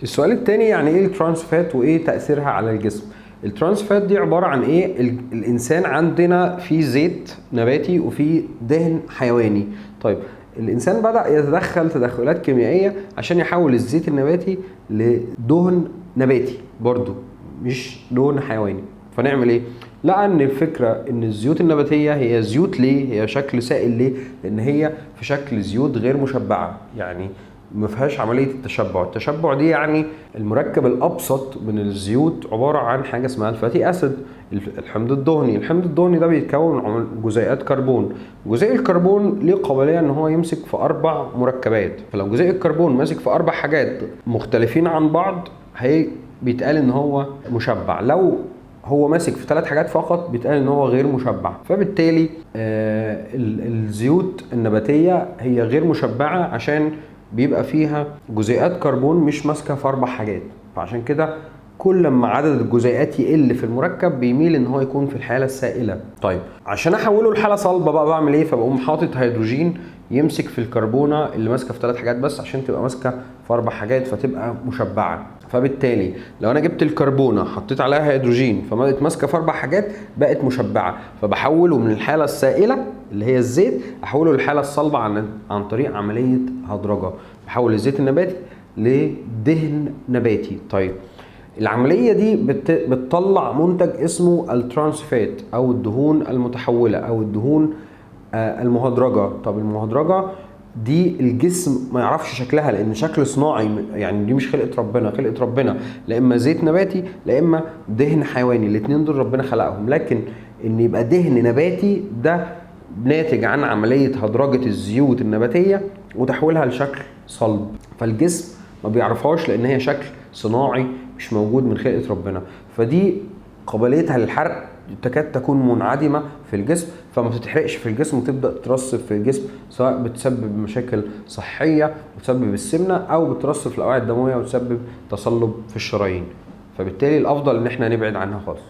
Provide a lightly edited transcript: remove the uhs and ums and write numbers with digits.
السؤال التاني، يعني ايه الترانس فات وايه تأثيرها على الجسم؟ الترانس فات دي عبارة عن ايه؟ الانسان عندنا في زيت نباتي وفي دهن حيواني. طيب الانسان بدأ يتدخل تدخلات كيميائية عشان يحول الزيت النباتي لدهن نباتي برضو، مش دهن حيواني. فنعمل ايه؟ لقى ان الفكرة ان الزيوت النباتية هي زيوت ليه؟ هي شكل سائل ليه؟ لان هي في شكل زيوت غير مشبعة، يعني ما فيهاش عمليه التشبع. التشبع دي يعني المركب الابسط من الزيوت عباره عن حاجه اسمها الفاتي اسيد، الحمض الدهني. الحمض الدهني ده بيتكون من جزيئات كربون. جزيء الكربون ليه قابليه ان هو يمسك في 4 مركبات، فلو جزيء الكربون ماسك في 4 حاجات مختلفين عن بعض هي بيتقال ان هو مشبع. لو هو ماسك في 3 حاجات فقط بيتقال ان هو غير مشبع. فبالتالي الزيوت النباتيه هي غير مشبعه عشان بيبقى فيها جزيئات كربون مش ماسكه في 4 حاجات. فعشان كده كل ما عدد الجزيئات يقل في المركب بيميل ان هو يكون في الحاله السائله. طيب عشان احوله لحاله صلبه بقى بعمل ايه؟ فبقوم حاطط هيدروجين يمسك في الكربونه اللي ماسكه في 3 حاجات بس عشان تبقى ماسكه في 4 حاجات فتبقى مشبعه. فبالتالي لو انا جبت الكربونه حطيت عليها هيدروجين فبقت ماسكه في 4 حاجات بقت مشبعه، فبحوله من الحاله السائله اللي هي الزيت احوله للحاله الصلبه عن طريق عمليه هدرجه. بحول الزيت النباتي لدهن نباتي. طيب العمليه دي بتطلع منتج اسمه الترانس فات او الدهون المتحوله او الدهون المهدرجه. طب المهدرجه دي الجسم ما يعرفش شكلها لان شكل صناعي، يعني دي مش خلقه ربنا. خلقه ربنا لا اما زيت نباتي لا اما دهن حيواني، الاثنين دول ربنا خلقهم. لكن ان يبقى دهن نباتي ده ناتج عن عمليه هدرجه الزيوت النباتيه وتحويلها لشكل صلب، فالجسم ما بيعرفهاش لان هي شكل صناعي مش موجود من خلقه ربنا. فدي قابليتها للحرق تكاد تكون منعدمه في الجسم، فما بتتحرقش في الجسم وتبدا ترسب في الجسم، سواء بتسبب مشاكل صحيه وتسبب السمنه او بترسب في الاوعيه الدمويه وتسبب تصلب في الشرايين. فبالتالي الافضل ان احنا نبعد عنها خالص.